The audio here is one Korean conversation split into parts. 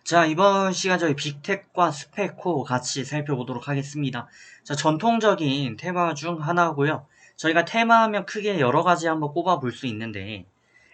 자, 이번 시간 저희 빅텍과 스페코 같이 살펴보도록 하겠습니다. 자, 전통적인 테마 중 하나고요. 저희가 테마하면 크게 여러 가지 한번 꼽아 볼 수 있는데,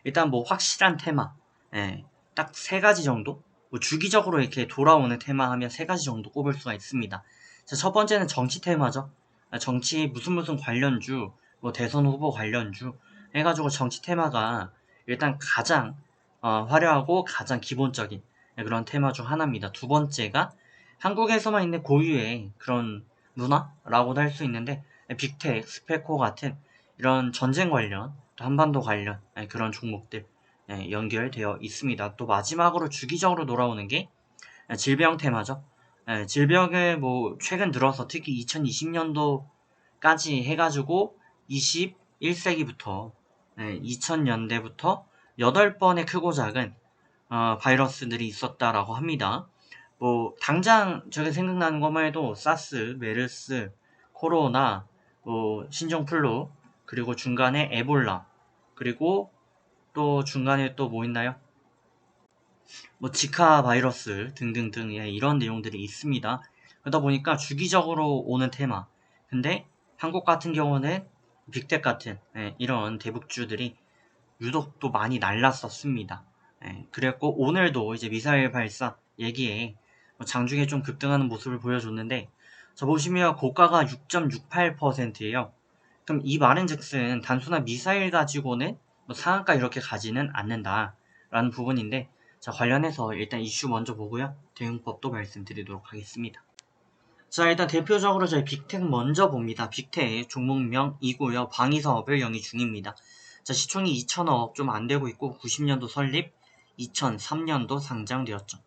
일단 뭐 확실한 테마, 예, 딱 세 가지 정도? 뭐 주기적으로 이렇게 돌아오는 테마 하면 세 가지 정도 꼽을 수가 있습니다. 자, 첫 번째는 정치 테마죠. 정치 무슨 관련주, 뭐 대선 후보 관련주 해가지고 정치 테마가 일단 가장 화려하고 가장 기본적인 그런 테마 중 하나입니다. 두 번째가 한국에서만 있는 고유의 그런 문화라고도 할 수 있는데 빅텍, 스페코 같은 이런 전쟁 관련, 또 한반도 관련 그런 종목들 연결되어 있습니다. 또 마지막으로 주기적으로 돌아오는 게 질병 테마죠. 질병을 뭐 최근 들어서 특히 2020년도까지 해가지고 21세기부터 2000년대부터 8번의 크고 작은 바이러스들이 있었다라고 합니다. 뭐 당장 저게 생각나는 것만 해도 사스, 메르스, 코로나, 뭐 신종플루, 그리고 중간에 에볼라, 그리고 또 중간에 또 뭐 있나요? 뭐 지카 바이러스 등등등 이런 내용들이 있습니다. 그러다 보니까 주기적으로 오는 테마. 근데 한국 같은 경우는 빅텍 같은 이런 대북주들이 유독 또 많이 날랐었습니다. 그랬고 오늘도 이제 미사일 발사 얘기에 장중에 좀 급등하는 모습을 보여줬는데 자 보시면 고가가 6.68%예요. 그럼 이 말은즉슨 단순한 미사일 가지고는 뭐 상한가 이렇게 가지는 않는다라는 부분인데 자 관련해서 일단 이슈 먼저 보고요. 대응법도 말씀드리도록 하겠습니다. 자 일단 대표적으로 저희 빅텍 먼저 봅니다. 빅텍 종목명이고요. 방위사업을 영위 중입니다. 자 시총이 2천억 좀 안되고 있고 90년도 설립 2003년도 상장되었죠.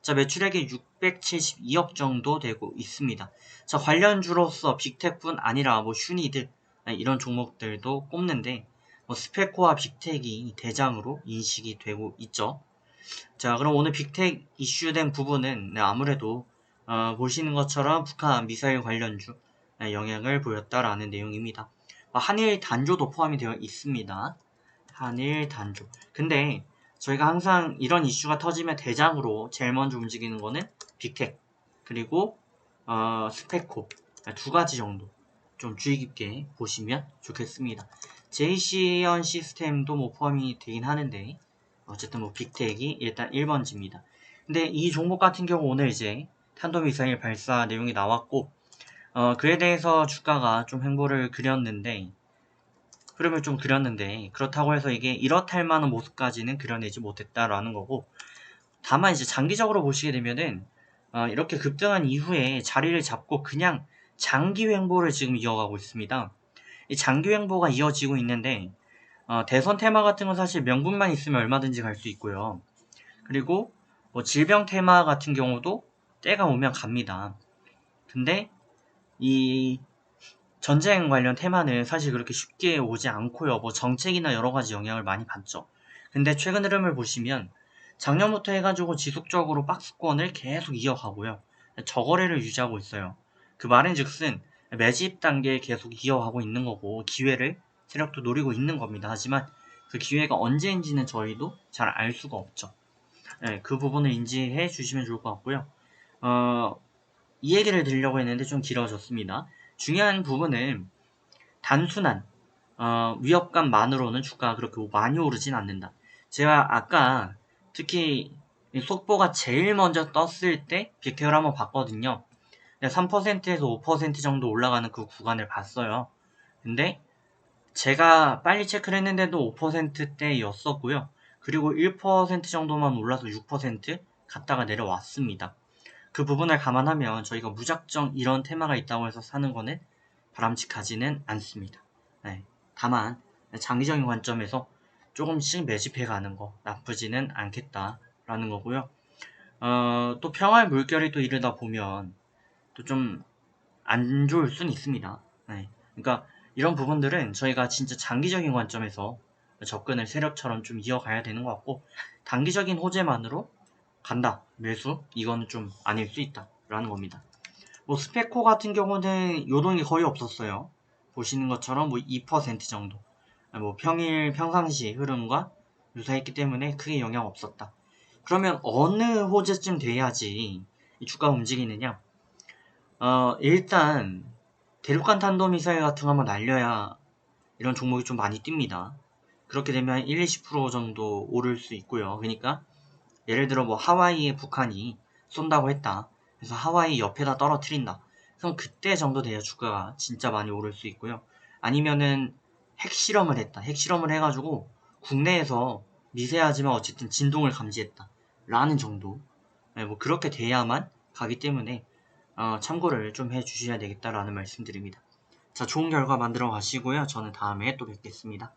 자 매출액이 672억 정도 되고 있습니다. 자 관련주로서 빅텍뿐 아니라 뭐 슈니드 이런 종목들도 꼽는데 뭐 스페코와 빅텍이 대장으로 인식이 되고 있죠. 자 그럼 오늘 빅텍 이슈된 부분은 아무래도 보시는 것처럼 북한 미사일 관련주 영향을 보였다라는 내용입니다. 한일 단조도 포함이 되어 있습니다. 한일 단조. 근데 저희가 항상 이런 이슈가 터지면 대장으로 제일 먼저 움직이는 거는 빅텍 그리고 스페코 두 가지 정도 좀 주의 깊게 보시면 좋겠습니다. 제이시언 시스템도 뭐 포함이 되긴 하는데 어쨌든 뭐 빅텍이 일단 1번지입니다. 근데 이 종목 같은 경우 오늘 이제 탄도미사일 발사 내용이 나왔고 그에 대해서 주가가 좀 횡보를 그렸는데 흐름을 좀 그렸는데 그렇다고 해서 이게 이렇다 할 만한 모습까지는 그려내지 못했다라는 거고 다만 이제 장기적으로 보시게 되면은 이렇게 급등한 이후에 자리를 잡고 그냥 장기 횡보를 지금 이어가고 있습니다. 이 장기 횡보가 이어지고 있는데 대선 테마 같은 건 사실 명분만 있으면 얼마든지 갈 수 있고요. 그리고 뭐 질병 테마 같은 경우도 때가 오면 갑니다. 근데 이 전쟁 관련 테마는 사실 그렇게 쉽게 오지 않고요. 뭐 정책이나 여러 가지 영향을 많이 받죠. 근데 최근 흐름을 보시면 작년부터 해가지고 지속적으로 박스권을 계속 이어가고요. 저거래를 유지하고 있어요. 그 말인즉슨 매집 단계에 계속 이어가고 있는 거고 기회를 세력도 노리고 있는 겁니다. 하지만 그 기회가 언제인지는 저희도 잘 알 수가 없죠. 그 부분을 인지해 주시면 좋을 것 같고요. 이 얘기를 드리려고 했는데 좀 길어졌습니다. 중요한 부분은 단순한 위협감만으로는 주가가 그렇게 많이 오르진 않는다. 제가 아까 특히 속보가 제일 먼저 떴을 때 빅텍을 한번 봤거든요. 3%에서 5% 정도 올라가는 그 구간을 봤어요. 근데 제가 빨리 체크를 했는데도 5%대였었고요. 그리고 1% 정도만 올라서 6% 갔다가 내려왔습니다. 그 부분을 감안하면 저희가 무작정 이런 테마가 있다고 해서 사는 거는 바람직하지는 않습니다. 다만 장기적인 관점에서 조금씩 매집해가는 거 나쁘지는 않겠다라는 거고요. 또 평화의 물결이 또 이르다 보면 또 좀 안 좋을 수는 있습니다. 그러니까 이런 부분들은 저희가 진짜 장기적인 관점에서 접근을 세력처럼 좀 이어가야 되는 것 같고 단기적인 호재만으로 간다 매수 이거는 좀 아닐 수 있다 라는 겁니다. 뭐 스페코 같은 경우는 요동이 거의 없었어요. 보시는 것처럼 뭐 2% 정도 뭐 평상시 흐름과 유사했기 때문에 크게 영향 없었다. 그러면 어느 호재쯤 돼야지 이 주가가 움직이느냐? 일단 대륙간 탄도미사일 같은 거 한번 날려야 이런 종목이 좀 많이 뜁니다. 그렇게 되면 1, 20% 정도 오를 수 있고요. 그러니까 예를 들어 뭐 하와이에 북한이 쏜다고 했다. 그래서 하와이 옆에다 떨어뜨린다. 그럼 그때 정도 돼야 주가가 진짜 많이 오를 수 있고요. 아니면은 핵실험을 했다. 핵실험을 해가지고 국내에서 미세하지만 어쨌든 진동을 감지했다. 라는 정도. 네, 뭐 그렇게 돼야만 가기 때문에 참고를 좀 해주셔야 되겠다라는 말씀드립니다. 자, 좋은 결과 만들어 가시고요. 저는 다음에 또 뵙겠습니다.